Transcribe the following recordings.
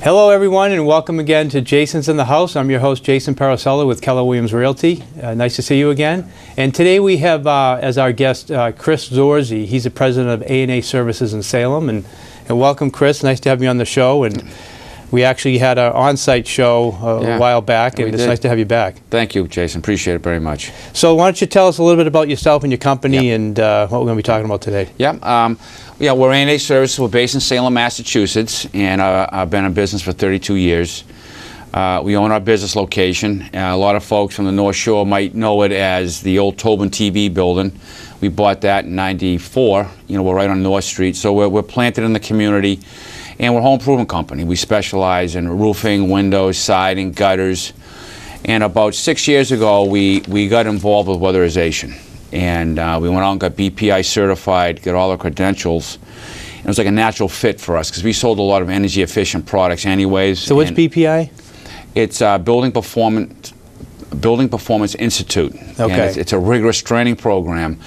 Hello everyone, and welcome again to Jason's in the House. I'm your host, Jason Parisella with Keller Williams Realty. Nice to see you again. And today we have as our guest Chris Zorzi. He's the president of A&A Services in Salem. And welcome, Chris. Nice to have you on the show. And we actually had our on-site show a while back, and it's nice to have you back. Thank you, Jason. Appreciate it very much. So why don't you tell us a little bit about yourself and your company and what we're going to be talking about today. Yeah, we're A&A Services. We're based in Salem, Massachusetts, and I've been in business for 32 years. We own our business location. A lot of folks from the North Shore might know it as the old Tobin TV building. We bought that in '94. You know, we're right on North Street, so we're planted in the community, and we're a home improvement company. We specialize in roofing, windows, siding, gutters, and about 6 years ago, we got involved with weatherization. And we went out and got BPI certified, got all our credentials. And it was like a natural fit for us because we sold a lot of energy efficient products anyways. So what's BPI? It's Building Performance Institute. Okay. And it's a rigorous training program.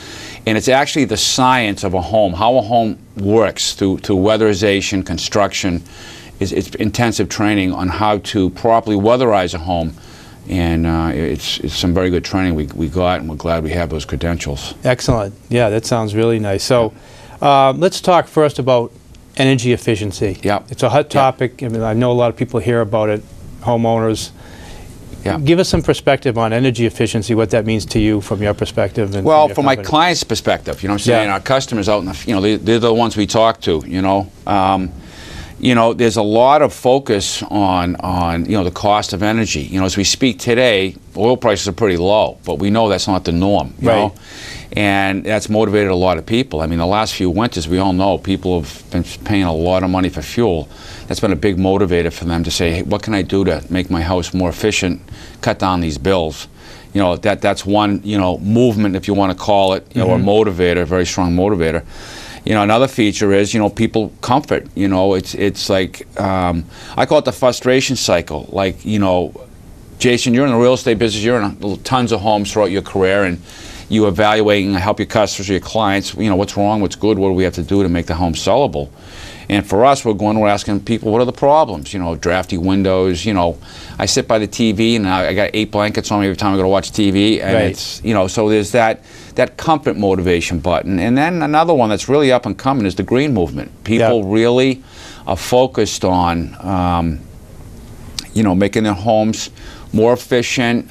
And it's actually the science of a home, how a home works through weatherization, construction. It's intensive training on how to properly weatherize a home. And it's some very good training we got, and we're glad we have those credentials. Excellent. Yeah, that sounds really nice. So let's talk first about energy efficiency. Yeah. It's a hot topic. I mean, I know a lot of people hear about it, homeowners. Yeah. Give us some perspective on energy efficiency, what that means to you from your perspective. And well, from my client's perspective, you know what I'm saying? Yeah. Our customers out in the, you know, they're the ones we talk to, you know. You know, there's a lot of focus on you know, the cost of energy. You know, as we speak today, oil prices are pretty low, but we know that's not the norm, you know? And that's motivated a lot of people. I mean, the last few winters, we all know, people have been paying a lot of money for fuel. That's been a big motivator for them to say, hey, what can I do to make my house more efficient, cut down these bills? You know, that's one, you know, movement, if you want to call it, you know, or motivator, a very strong motivator. You know, another feature is, you know, people comfort. You know, it's like, I call it the frustration cycle. Like, you know, Jason, you're in the real estate business, you're in tons of homes throughout your career, and you evaluate and help your customers, your clients, you know, what's wrong, what's good, what do we have to do to make the home sellable? And for us, we're asking people, what are the problems? You know, drafty windows, you know, I sit by the TV and I got 8 blankets on me every time I go to watch TV, and it's, you know, so there's that comfort motivation button. And then another one that's really up and coming is the green movement. People really are focused on, you know, making their homes more efficient,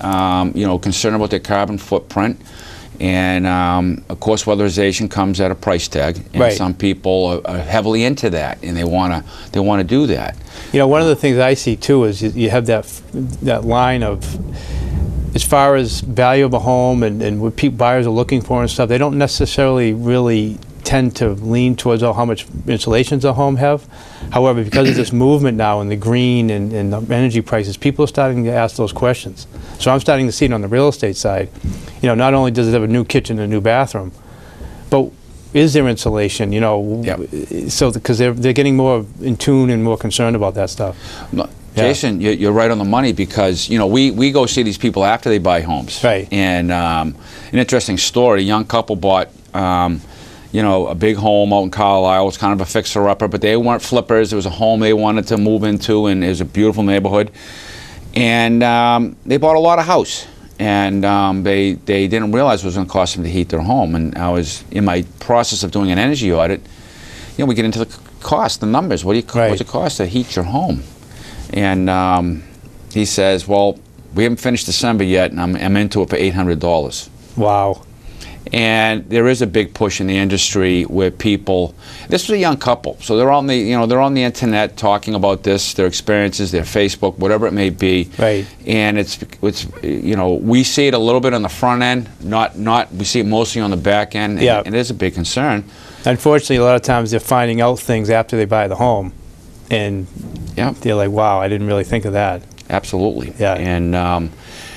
you know, concerned about their carbon footprint. And of course, weatherization comes at a price tag, and some people are heavily into that, and they want to do that. You know, one of the things I see too is you have that line of, as far as value of a home and what buyers are looking for and stuff, they don't necessarily really tend to lean towards how much insulation does a home have. However, because of this movement now in the green and the energy prices, people are starting to ask those questions. So I'm starting to see it on the real estate side. You know, not only does it have a new kitchen and a new bathroom, but is there insulation? You know, so because they're getting more in tune and more concerned about that stuff. Jason, you're right on the money, because, you know, we go see these people after they buy homes. Right. And an interesting story, a young couple bought, you know, a big home out in Carlisle. It was kind of a fixer-upper, but they weren't flippers. It was a home they wanted to move into, and it was a beautiful neighborhood. And they bought a lot of house. And they didn't realize it was going to cost them to heat their home. And I was in my process of doing an energy audit. You know, we get into the cost, the numbers. What's it cost to heat your home? And he says, well, we haven't finished December yet, and I'm into it for $800. Wow. And there is a big push in the industry where people, this was a young couple, so they're on the, you know, they're on the internet talking about this, their experiences, their Facebook, whatever it may be. Right. And it's you know, we see it a little bit on the front end, not we see it mostly on the back end. And it is a big concern. Unfortunately, a lot of times they're finding out things after they buy the home, and they're like, wow, I didn't really think of that. Absolutely. Yeah. And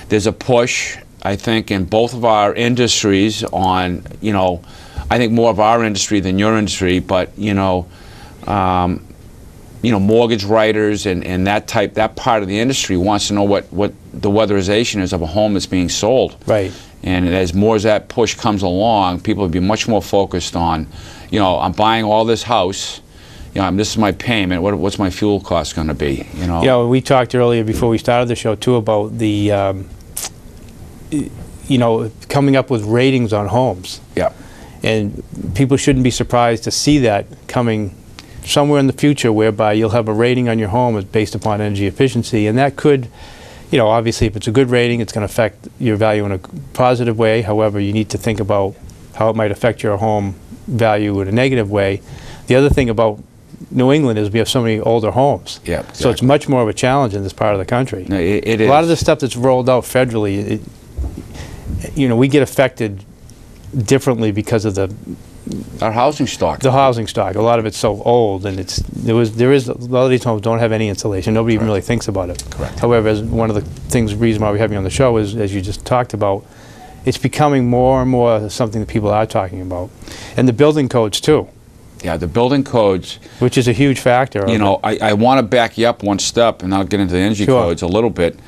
there's a push, I think, in both of our industries on, you know, I think more of our industry than your industry, but, you know, mortgage writers and that part of the industry wants to know what the weatherization is of a home that's being sold. Right. And as more as that push comes along, people will be much more focused on, you know, I'm buying all this house, this is my payment. What's my fuel cost going to be? We talked earlier before we started the show too about the, coming up with ratings on homes. Yeah. And people shouldn't be surprised to see that coming somewhere in the future, whereby you'll have a rating on your home based upon energy efficiency, and that could, obviously if it's a good rating, it's going to affect your value in a positive way. However, you need to think about how it might affect your home value in a negative way. The other thing about New England is we have so many older homes. Yeah, exactly. So it's much more of a challenge in this part of the country. No, it is. A lot of the stuff that's rolled out federally, we get affected differently because of our housing stock. The housing stock. A lot of it's so old, and there is a lot of these homes don't have any insulation. Nobody even really thinks about it. Correct. However, as one of the reason why we have you on the show is, as you just talked about, it's becoming more and more something that people are talking about, and the building codes too. Yeah, the building codes, which is a huge factor. I want to back you up one step, and I'll get into the energy codes a little bit.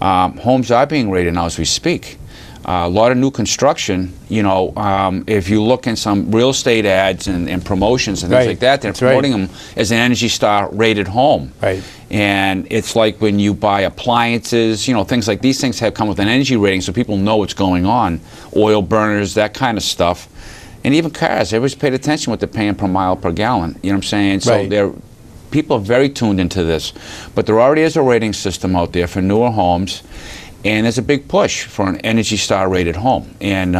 Homes are being rated now as we speak. A lot of new construction, if you look in some real estate ads and promotions and things like that, they're promoting them as an Energy Star rated home. Right. And it's like when you buy appliances, things like these things have come with an energy rating so people know what's going on. Oil burners, that kind of stuff. And even cars, everybody's paid attention what they're paying per mile per gallon. You know what I'm saying? So people are very tuned into this. But there already is a rating system out there for newer homes. And there's a big push for an Energy Star rated home, and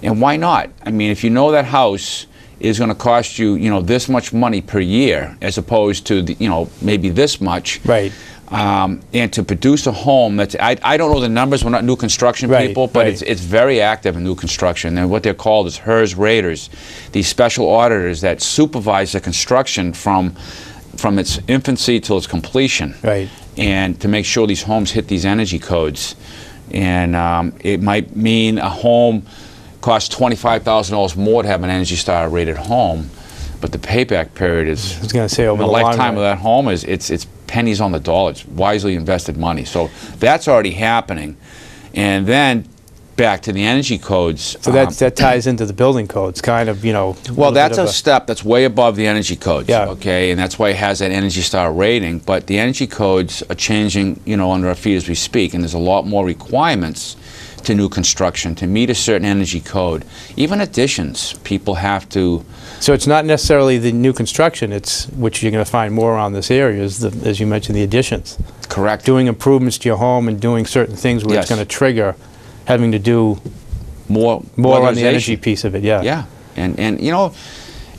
why not? I mean, if you know that house is going to cost you, this much money per year, as opposed to maybe this much, right? And to produce a home that's I don't know the numbers. We're not new construction people, but it's very active in new construction. And what they're called is HERS raters, these special auditors that supervise the construction from its infancy till its completion. Right. And to make sure these homes hit these energy codes. And it might mean a home costs $25,000 more to have an Energy Star rated home, but the payback period is, I was going to say, over the lifetime of that home is it's pennies on the dollar. It's wisely invested money. So that's already happening. And then back to the energy codes. So that ties into the building codes, kind of, Well, that's a step that's way above the energy codes, yeah. Okay, and that's why it has that Energy Star rating. But the energy codes are changing, under our feet as we speak, and there's a lot more requirements to new construction to meet a certain energy code. Even additions, people have to. So it's not necessarily the new construction, it's which you're going to find more around this area, is as you mentioned, the additions. Correct. Doing improvements to your home and doing certain things where it's going to trigger having to do more on the energy piece of it, yeah. Yeah, and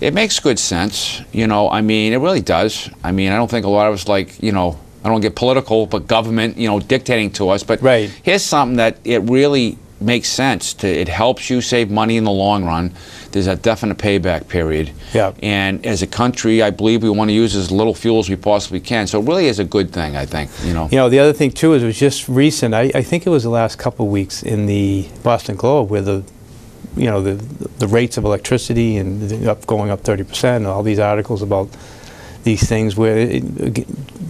it makes good sense. I mean, it really does. I mean, I don't think a lot of us I don't get political, but government, dictating to us. But here's something that it really makes sense. It helps you save money in the long run. There's a definite payback period. Yeah. And as a country, I believe we want to use as little fuel as we possibly can. So it really is a good thing, I think. The other thing too is it was just recent. I think it was the last couple of weeks in the Boston Globe where the rates of electricity and going up 30%, and all these articles about these things where,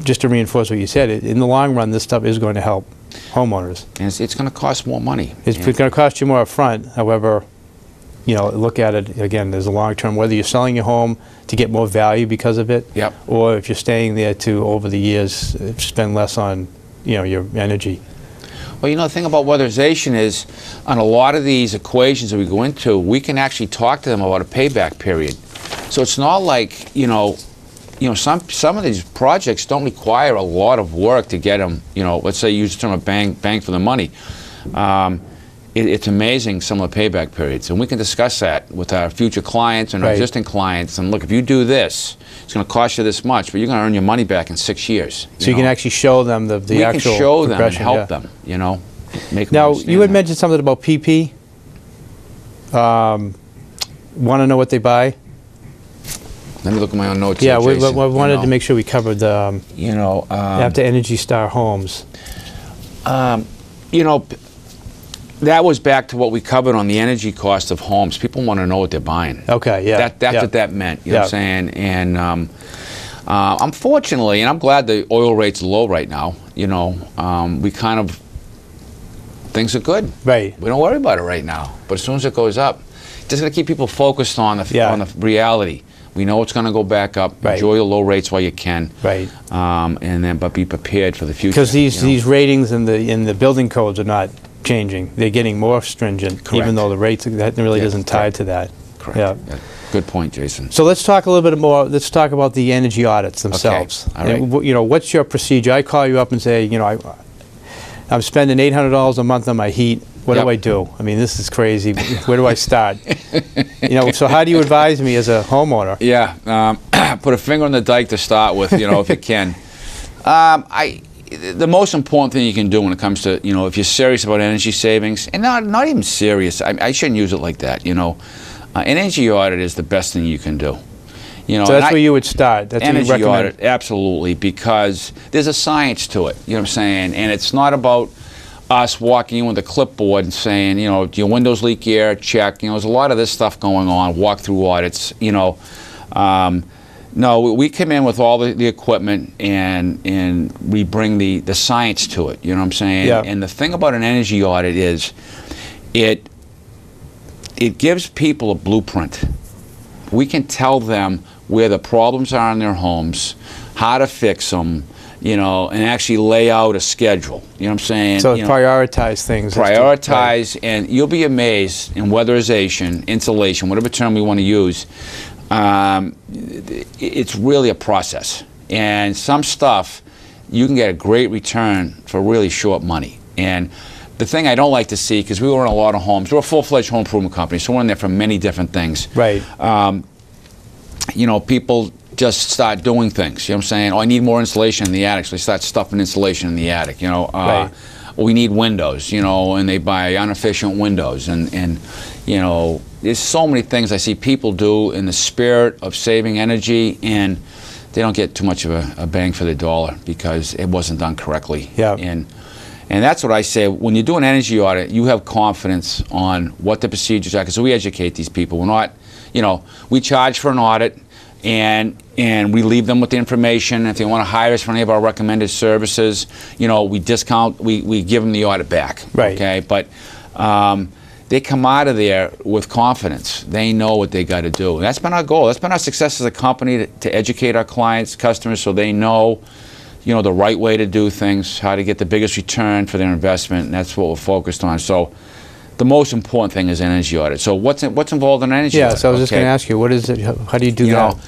just to reinforce what you said, in the long run, this stuff is going to help homeowners. And it's going to cost more money. It's going to cost you more up front. However, look at it again as a long term, whether you're selling your home to get more value because of it, yep. or if you're staying there to, over the years, spend less on, your energy. Well, the thing about weatherization is, on a lot of these equations that we go into, we can actually talk to them about a payback period. So it's not like, some of these projects don't require a lot of work to get them, let's say use the term of bang for the money. It's amazing, some of the payback periods, and we can discuss that with our future clients and our existing clients. And look, if you do this, it's going to cost you this much, but you're going to earn your money back in 6 years. So you can actually show them the actual We can show them and help them, make them now, understand you had that. mentioned something about PP. Want to know what they buy? Let me look at my own notes. Yeah, here, we Jason, wanted to make sure we covered the after Energy Star homes. That was back to what we covered on the energy cost of homes. People want to know what they're buying. Okay, yeah. That's what that meant, you know what I'm saying? And unfortunately, and I'm glad the oil rate's low right now, we kind of, things are good. Right. We don't worry about it right now. But as soon as it goes up, it's just going to keep people focused on the reality. We know it's going to go back up. Right. Enjoy the low rates while you can. Right. But be prepared for the future. Because these ratings in the building codes are not changing. They're getting more stringent, Correct. even though the rates, that really isn't tied to that. Correct. Yeah. Good point, Jason. So let's talk a little bit more. Let's talk about the energy audits themselves. All right. You know, what's your procedure? I call you up and say, you know, I'm spending $800 a month on my heat. What do I do? I mean, this is crazy. Where do I start? You know, so how do you advise me as a homeowner? Yeah, put a finger on the dike to start with, you know, if you can. The most important thing you can do when it comes to, you know, if you're serious about energy savings, and not even serious, I shouldn't use it like that, you know. An energy audit is the best thing you can do. You know, So that's where you would start. That's what you energy recommend. audit, absolutely, because there's a science to it, you know what I'm saying? And it's not about us walking in with a clipboard and saying, you know, do your windows leak air? Check. You know, there's a lot of this stuff going on, walk-through audits, you know. No, we come in with all the equipment and we bring the science to it, you know what I'm saying? Yeah. And the thing about an energy audit is it gives people a blueprint. We can tell them where the problems are in their homes, how to fix them, you know, and actually lay out a schedule. You know what I'm saying? So you know, prioritize things. prioritize, and you'll be amazed in weatherization, insulation, whatever term we want to use. It's really a process, and some stuff you can get a great return for really short money. And the thing I don't like to see, because we were in a lot of homes, we're a full-fledged home improvement company, so we're in there for many different things. Right. You know, people just start doing things. You know what I'm saying? Oh, I need more insulation in the attic, so they start stuffing insulation in the attic. You know, Right. we need windows. You know, and they buy inefficient windows, and you know, there's so many things I see people do in the spirit of saving energy, and they don't get too much of a bang for their dollar because it wasn't done correctly. Yeah. And that's what I say. When you do an energy audit, you have confidence on what the procedures are, because we educate these people. We're not, you know, we charge for an audit, and we leave them with the information. If they want to hire us for any of our recommended services, you know, we discount, we give them the audit back. Right. Okay, but they come out of there with confidence. They know what they got to do. And that's been our goal. That's been our success as a company, to educate our clients, customers, so they know, you know, the right way to do things, how to get the biggest return for their investment, and that's what we're focused on. So the most important thing is an energy audit. So what's involved in an energy audit? Yeah, so I was just going to ask you, what is it? How do you do that?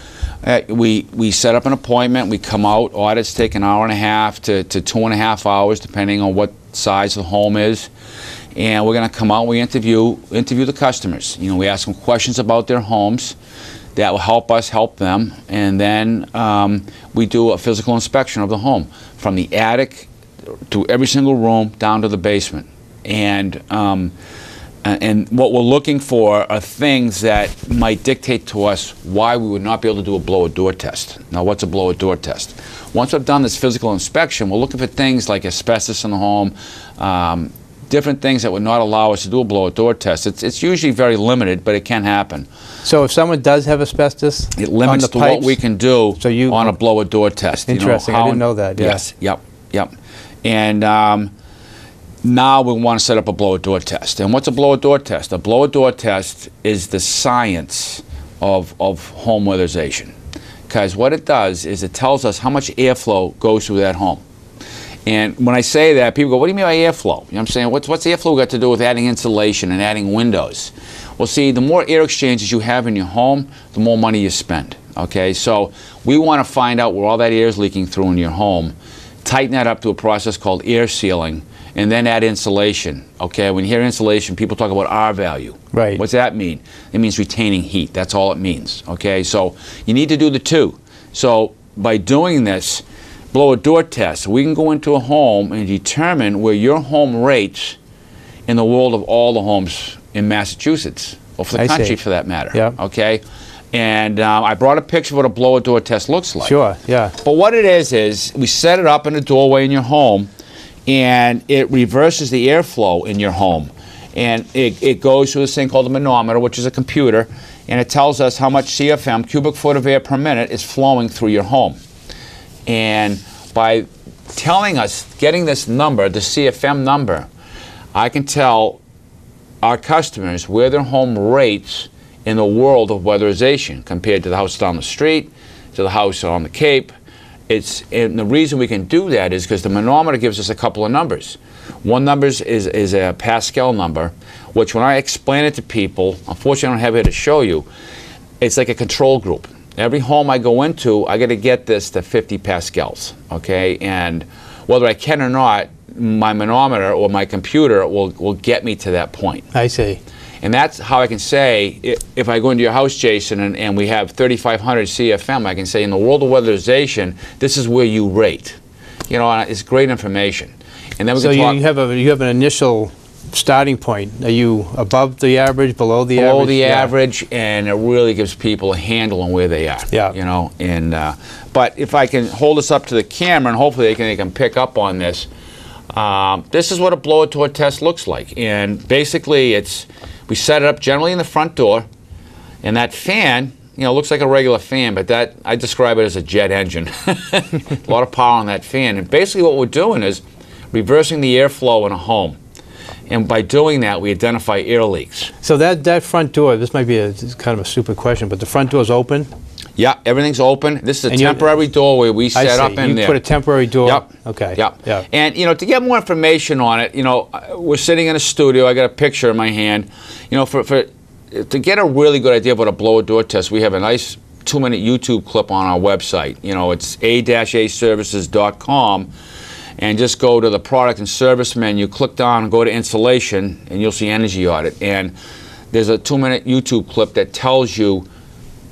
You know, we set up an appointment, we come out, audits take an hour and a half to 2.5 hours, depending on what size the home is. And we're going to come out and we interview the customers. You know, we ask them questions about their homes that will help us help them, and then we do a physical inspection of the home, from the attic to every single room down to the basement. And what we're looking for are things that might dictate to us why we would not be able to do a blower-door test. Now, what's a blower-door test? Once we've done this physical inspection, we're looking for things like asbestos in the home, different things that would not allow us to do a blower-door test. It's usually very limited, but it can happen. So if someone does have asbestos, it limits on the to pipes, what we can do so you, on a blower-door test. Interesting. You know, I didn't know that. Yeah. Yes. Yep. And now we want to set up a blower-door test. And what's a blower-door test? A blower-door test is the science of home weatherization. Because what it does is it tells us how much airflow goes through that home. And when I say that, people go, what do you mean by airflow? You know what I'm saying? What's airflow got to do with adding insulation and adding windows? Well, see, the more air exchanges you have in your home, the more money you spend. Okay, so we want to find out where all that air is leaking through in your home, tighten that up to a process called air sealing, and then add insulation. Okay, when you hear insulation, people talk about R value. Right. What's that mean? It means retaining heat. That's all it means. Okay, so you need to do the two. So by doing this blower-door test, we can go into a home and determine where your home rates in the world of all the homes in Massachusetts, or for the country for that matter. Yeah. Okay, and I brought a picture of what a blower-door test looks like. Sure, yeah. But what it is we set it up in a doorway in your home, and it reverses the airflow in your home. And it goes through this thing called a manometer, which is a computer, and it tells us how much CFM, cubic foot of air per minute, is flowing through your home. And by telling us, getting this number, the CFM number, I can tell our customers where their home rates in the world of weatherization compared to the house down the street, to the house on the Cape. And the reason we can do that is because the manometer gives us a couple of numbers. One number is a Pascal number, which when I explain it to people, unfortunately I don't have it to show you, it's like a control group. Every home I go into, I got to get this to 50 pascals, okay? And whether I can or not, my manometer or my computer will get me to that point. I see. And that's how I can say, if I go into your house, Jason, and we have 3,500 CFM, I can say, in the world of weatherization, this is where you rate. You know, and it's great information. And then we So can talk. you have an initial starting point. Are you above the average, below the average? Below the average, and it really gives people a handle on where they are. Yeah. You know, and but if I can hold this up to the camera, and hopefully they can pick up on this. This is what a blower door test looks like, and basically we set it up generally in the front door, and that fan, you know, looks like a regular fan, but that I describe it as a jet engine. A lot of power on that fan, and basically what we're doing is reversing the airflow in a home. And by doing that, we identify air leaks. So that front door, this might be kind of a stupid question, but the front door is open? Yeah, everything's open. This is a temporary doorway we set up in there. You put a temporary door? Yep. Okay. Yep. Yeah. And, you know, to get more information on it, you know, we're sitting in a studio. I got a picture in my hand. You know, to get a really good idea of what a blower door test, we have a nice 2-minute YouTube clip on our website. You know, it's a-aservices.com. And just go to the product and service menu, click down and go to installation, and you'll see energy audit. And there's a 2-minute YouTube clip that tells you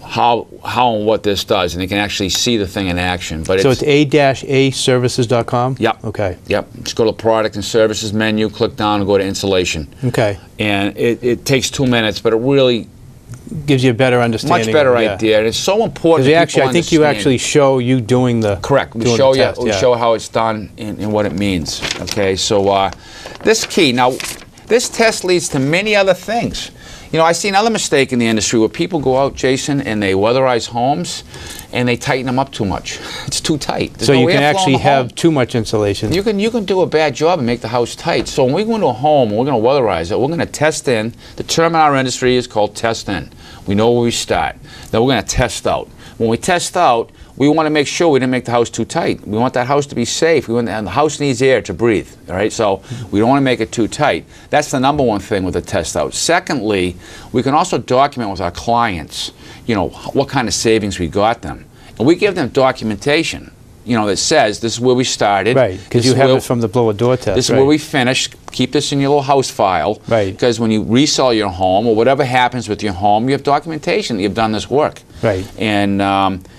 how and what this does, and you can actually see the thing in action. But so it's a-aservices.com? Yep. Okay. Yep. Just go to the product and services menu, click down and go to installation. Okay. And it takes 2 minutes, but it really gives you a better understanding. Much better idea. And it's so important. I think you actually show you doing the correct. We show you. We show how it's done and what it means. Okay. So this key. Now, this test leads to many other things. You know, I see another mistake in the industry where people go out, Jason, and they weatherize homes, and they tighten them up too much. It's too tight. There's so no you can airflow actually in the have home. too much insulation. You can do a bad job and make the house tight. So when we go into a home and we're going to weatherize it, we're going to test in. The term in our industry is called test in. We know where we start. Then we're going to test out. When we test out, we want to make sure we didn't make the house too tight. We want that house to be safe. And the house needs air to breathe. All right, so we don't want to make it too tight. That's the number one thing with the test out. Secondly, we can also document with our clients, you know, what kind of savings we got them, and we give them documentation, you know, that says this is where we started. Right, because you have it from the blower door test. This is where we finished. Keep this in your little house file. Right. Because when you resell your home or whatever happens with your home, you have documentation that you've done this work. Right. And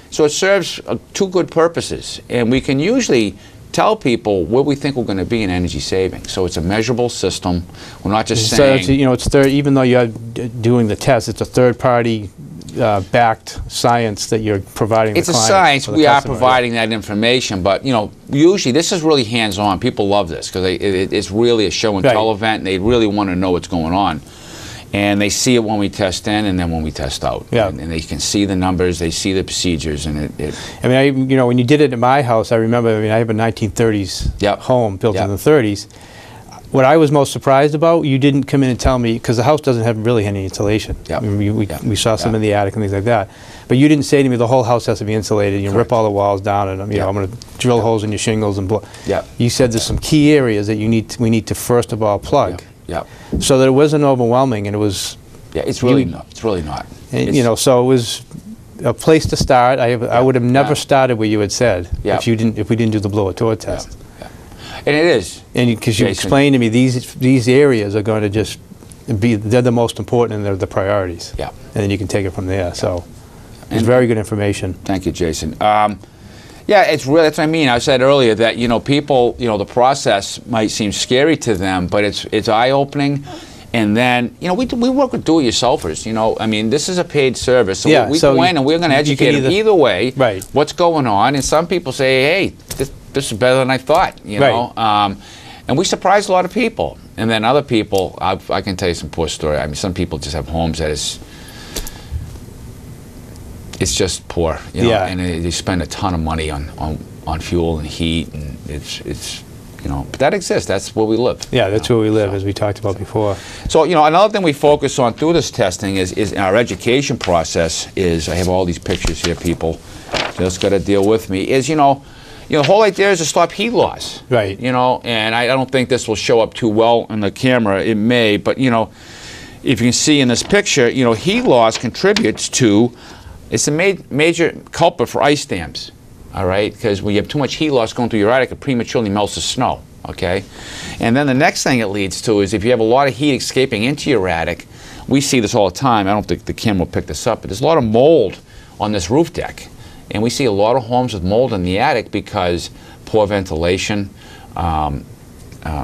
so it serves two good purposes. And we can usually tell people where we think we're going to be in energy savings. So it's a measurable system. We're not just saying. So, you know, it's even though you're doing the test, it's a third-party backed science that you're providing the client. It's a science. We are providing that information, but you know, usually this is really hands-on. People love this because it's really a show and tell event, and they really want to know what's going on. And they see it when we test in, and then when we test out. Yeah. And they can see the numbers, they see the procedures, and I mean, you know, when you did it at my house, I remember. I mean, I have a 1930s home built in the 30s. What I was most surprised about, you didn't come in and tell me, because the house doesn't have really any insulation. Yep. I mean, we saw some in the attic and things like that. But you didn't say to me the whole house has to be insulated. You rip all the walls down, and you know, I'm going to drill holes in your shingles and blow. You said there's some key areas that we need to first of all plug. So that it wasn't overwhelming, and it was. Yeah, it's really not. It's really not. And, you know, so it was a place to start. I would have never started where you had said if we didn't do the blower door test. And it is. And because you explained to me these areas are going to just they're the most important and they're the priorities. Yeah. And then you can take it from there. So it's very good information. Thank you, Jason. Yeah, it's really, that's what I mean. I said earlier that, you know, people, you know, the process might seem scary to them, but it's eye-opening. And then, you know, we work with do-it-yourselfers, you know. I mean, this is a paid service. So we go in and we're going to educate them either way what's going on. And some people say, hey, this is better than I thought, you know. And we surprise a lot of people. And then other people, I can tell you some poor story. I mean, some people just have homes that it's just poor, you know, and they spend a ton of money on fuel and heat, and it's You know, but that exists. That's where we live. Yeah, that's where we live, as we talked about before. So, you know, another thing we focus on through this testing is our education process is, I have all these pictures here, people, just got to deal with me, is, you know, the whole idea is to stop heat loss. Right. You know, and I don't think this will show up too well on the camera. It may, but, you know, if you can see in this picture, you know, heat loss contributes to, it's a major culprit for ice dams. All right, because when you have too much heat loss going through your attic, it prematurely melts the snow, okay? And then the next thing it leads to is if you have a lot of heat escaping into your attic, we see this all the time. I don't think the camera will pick this up, but there's a lot of mold on this roof deck. And we see a lot of homes with mold in the attic because poor ventilation,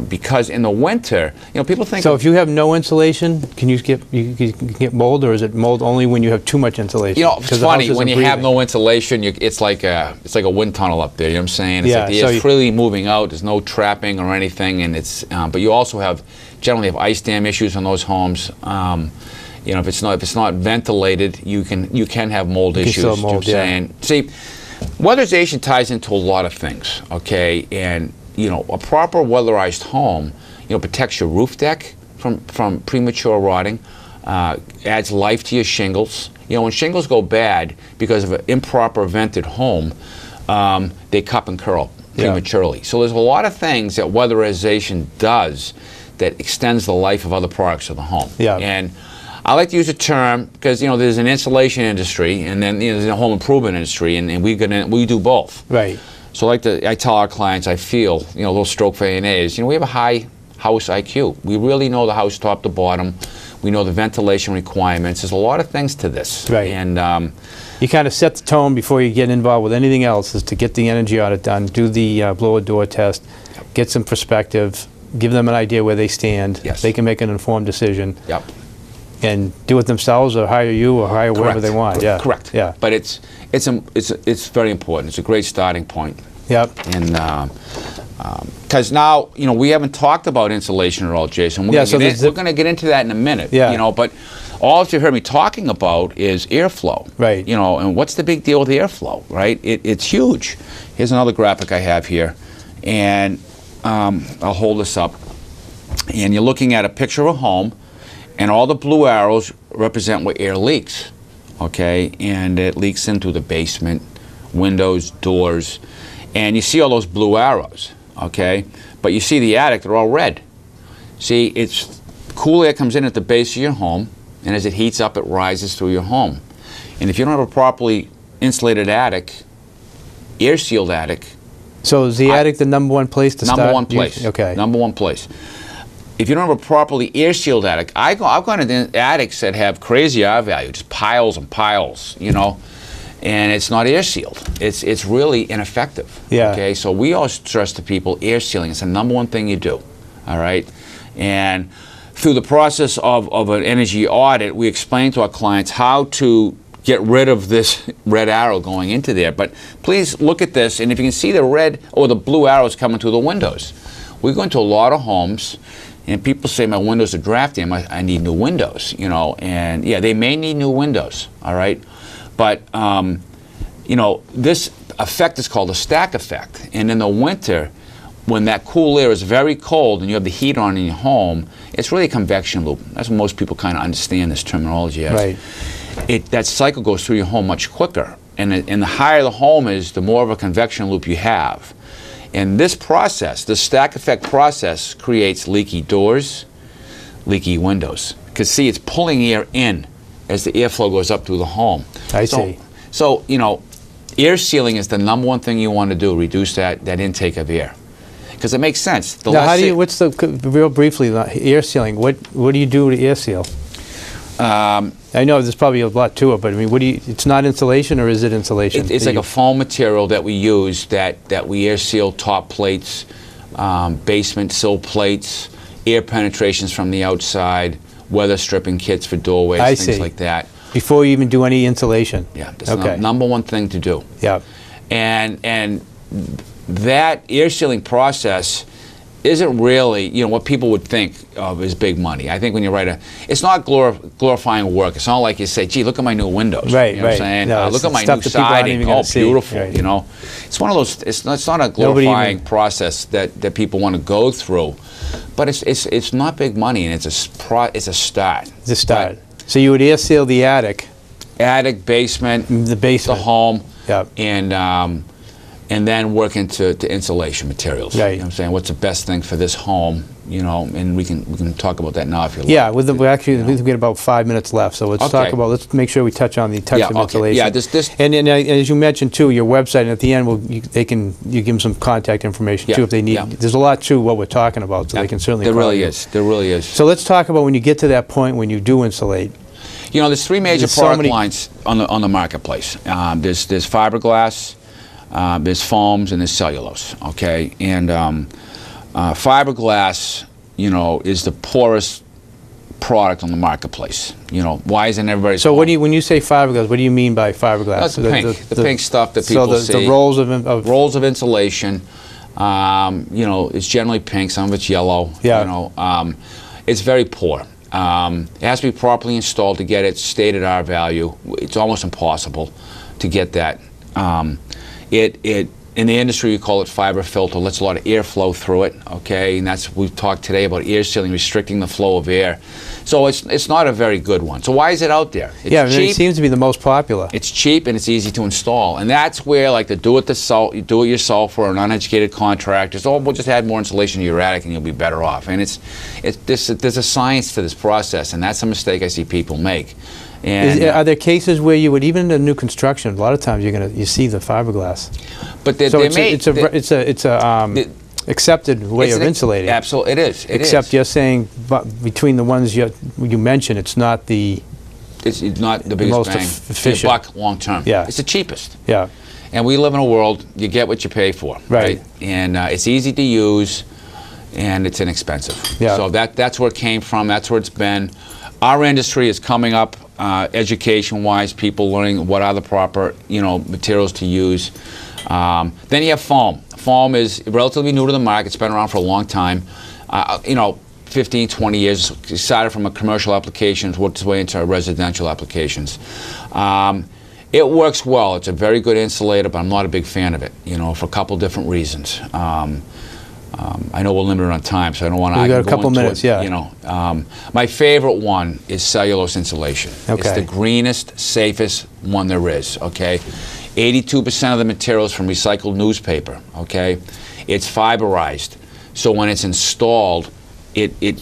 because in the winter, you know, people think... So if you have no insulation, can you get mold, or is it mold only when you have too much insulation? You know, it's funny, when you have no insulation, it's like a wind tunnel up there, you know what I'm saying? It's like the air's freely moving out, there's no trapping or anything, and it's, but you also generally have ice dam issues on those homes. You know, if it's not ventilated, you can have mold issues, you know what I'm saying? See, weatherization ties into a lot of things, okay? And you know, a proper weatherized home, you know, protects your roof deck from premature rotting, adds life to your shingles. You know, when shingles go bad because of an improper vented home, they cup and curl prematurely. So there's a lot of things that weatherization does that extends the life of other products of the home. Yeah. And I like to use a term because, you know, there's an insulation industry and then, you know, there's a home improvement industry, and we do both. Right. So I tell our clients, I feel, you know, a little stroke for A&As, you know, we have a high house IQ. We really know the house top to bottom. We know the ventilation requirements. There's a lot of things to this. Right. And you kind of set the tone before you get involved with anything else, is to get the energy audit done, do the blower door test, get some perspective, give them an idea where they stand. Yes. They can make an informed decision. Yep. And do it themselves, or hire you, or hire whoever they want. Yeah. Correct. Yeah. But it's very important. It's a great starting point. Yep. And because now, you know, we haven't talked about insulation at all, Jason. We're going to get into that in a minute. Yeah. You know, but all you heard me talking about is airflow. Right. You know, and what's the big deal with airflow? Right. It's huge. Here's another graphic I have here, and I'll hold this up. And you're looking at a picture of a home. And all the blue arrows represent where air leaks, okay? And it leaks into the basement, windows, doors, and you see all those blue arrows, okay? But you see the attic, they're all red. See, it's cool air comes in at the base of your home, and as it heats up, it rises through your home. And if you don't have a properly insulated attic, air-sealed attic... So is the attic the number one place to start? Number one place. Okay. Number one place. If you don't have a properly air-sealed attic, I've gone into attics that have crazy R value, just piles and piles, you know, and it's not air-sealed. It's really ineffective. Yeah. Okay, so we always stress to people air sealing. It's the number one thing you do, all right? And through the process of an energy audit, we explain to our clients how to get rid of this red arrow going into there. But please look at this, and if you can see the red or the blue arrows coming through the windows. We go into a lot of homes, and people say, my windows are drafty, I need new windows, you know, and yeah, they may need new windows, all right? But, you know, this effect is called a stack effect. And in the winter, when that cool air is very cold and you have the heat on in your home, it's really a convection loop. That's what most people kind of understand this terminology as. Right. That cycle goes through your home much quicker. And the higher the home is, the more of a convection loop you have. And this process, the stack effect process, creates leaky doors, leaky windows. Because see, it's pulling air in as the airflow goes up through the home. I see. So, you know, air sealing is the number one thing you want to do, reduce that intake of air. Because it makes sense. Now, how do you, what's the, real briefly, air sealing, what do you do to air seal? I know there's probably a lot to it, but I mean, it's not insulation, or is it insulation? It's like a foam material that we use that we air seal top plates, basement sill plates, air penetrations from the outside, weather stripping kits for doorways, things like that. Before you even do any insulation? Yeah, that's the number one thing to do. Yeah. And that air sealing process isn't really, you know, what people would think of as big money. I think when you write it's not glorifying work. It's not like you say, gee, look at my new windows. Right, you know right. What I'm saying? No, look at my stuff new that people aren't siding. even Oh, gonna see. beautiful. Right. You know, it's one of those. It's not a glorifying process that people want to go through, but it's not big money, and it's a start. It's a start. So you would air seal the attic, basement, the home, yeah, and then work into insulation materials. Right. You know what I'm saying? What's the best thing for this home? You know, and we can talk about that now if you like. Yeah, we actually we got about 5 minutes left, so let's talk about. Let's make sure we touch on the types of insulation. Yeah, this. And as you mentioned too, your website. And at the end, you give them some contact information too if they need. Yeah. There's a lot to what we're talking about, so they can certainly. There call really you. is. There really is. So let's talk about when you get to that point when you do insulate. You know, there's three major product lines on the marketplace. There's fiberglass, there's foams, and there's cellulose. Okay, and fiberglass, you know, is the poorest product on the marketplace. You know, why isn't everybody? So when you say fiberglass, what do you mean by fiberglass? That's the pink stuff that people see. So the rolls of insulation. You know, it's generally pink. Some of it's yellow. Yeah. You know, it's very poor. It has to be properly installed to get its stated R value. It's almost impossible to get that. In the industry, we call it fiber filter. Lets a lot of airflow through it. Okay, and we've talked today about air sealing, restricting the flow of air. So it's not a very good one. So why is it out there? It's cheap. It seems to be the most popular. It's cheap and it's easy to install, and that's where like the do-it-yourself or an uneducated contractor. So we'll just add more insulation to your attic and you'll be better off. And there's a science to this process, and that's a mistake I see people make. And are there cases where you would, even in new construction, a lot of times you see the fiberglass? But it's a accepted way of insulating. Absolutely, it is. Except you're saying, between the ones you mentioned, it's not the. It's not the biggest most bang. efficient. Buck long term. Yeah. It's the cheapest. Yeah. And we live in a world you get what you pay for. Right. And it's easy to use, and it's inexpensive. Yeah. So that's where it came from. That's where it's been. Our industry is coming up, education-wise, people learning what are the proper, materials to use. Then you have foam. Foam is relatively new to the market. It's been around for a long time. 15, 20 years. It started from a commercial applications, worked its way into residential applications. It works well. It's a very good insulator, but I'm not a big fan of it, for a couple different reasons. I know we're limited on time, so I don't want to. We got a couple minutes, yeah. My favorite one is cellulose insulation. Okay. It's the greenest, safest one there is. Okay, 82% of the material is from recycled newspaper. Okay, it's fiberized, so when it's installed, it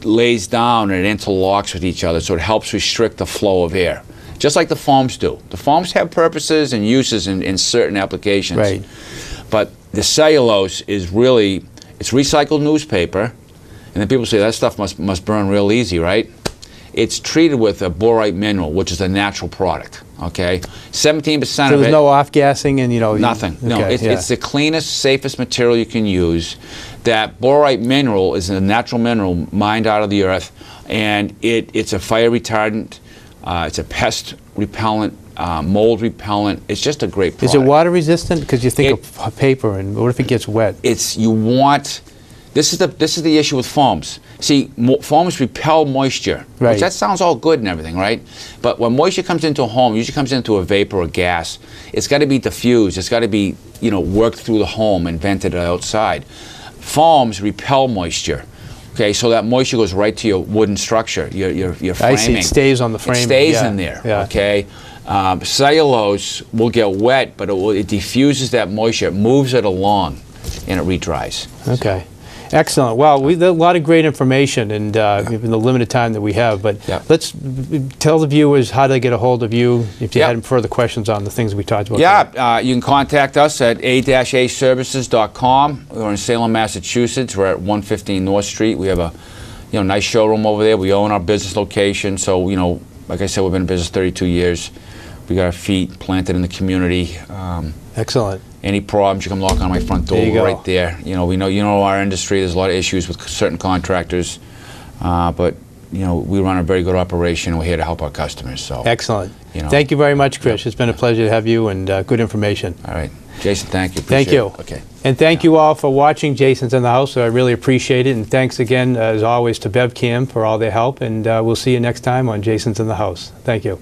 lays down and it interlocks with each other, so it helps restrict the flow of air, just like the foams do. The foams have purposes and uses in certain applications. Right. But the cellulose is really, it's recycled newspaper, and then people say that stuff must burn real easy, right? It's treated with a borate mineral, which is a natural product, okay? 17% of it. So there's no off-gassing and, Nothing. Okay, no, it's the cleanest, safest material you can use. That borate mineral is a natural mineral mined out of the earth, and it's a fire retardant, it's a pest repellent, mold repellent. It's just a great product. Is it water resistant? Because you think of paper, and what if it gets wet? This is the issue with foams. See, foams repel moisture. Right. Which that sounds all good and everything, right? But when moisture comes into a home, usually comes into a vapor or gas. It's got to be diffused. It's got to be, worked through the home and vented outside. Foams repel moisture. Okay, so that moisture goes right to your wooden structure, your framing. I see. It stays on the frame. It stays in there. Yeah. Okay. Cellulose will get wet, but it diffuses that moisture, it moves it along, and it redries. Okay. Excellent. Well, there's a lot of great information in the limited time that we have, but let's tell the viewers how to get a hold of you if you had further questions on the things we talked about. Yeah, you can contact us at a-aservices.com. We're in Salem, Massachusetts. We're at 115 North Street. We have a nice showroom over there. We own our business location, so like I said, we've been in business 32 years. We got our feet planted in the community. Excellent. Any problems, you come knock on my front door. We're right there. We know our industry. There's a lot of issues with certain contractors, but you know, we run a very good operation, and we're here to help our customers. So Excellent. You know. Thank you very much, Chris. It's been a pleasure to have you, and good information. All right, Jason, thank you. Thank you. Okay. And thank you all for watching Jason's in the House. I really appreciate it. And thanks again, as always, to BevCam for all their help. And we'll see you next time on Jason's in the House. Thank you.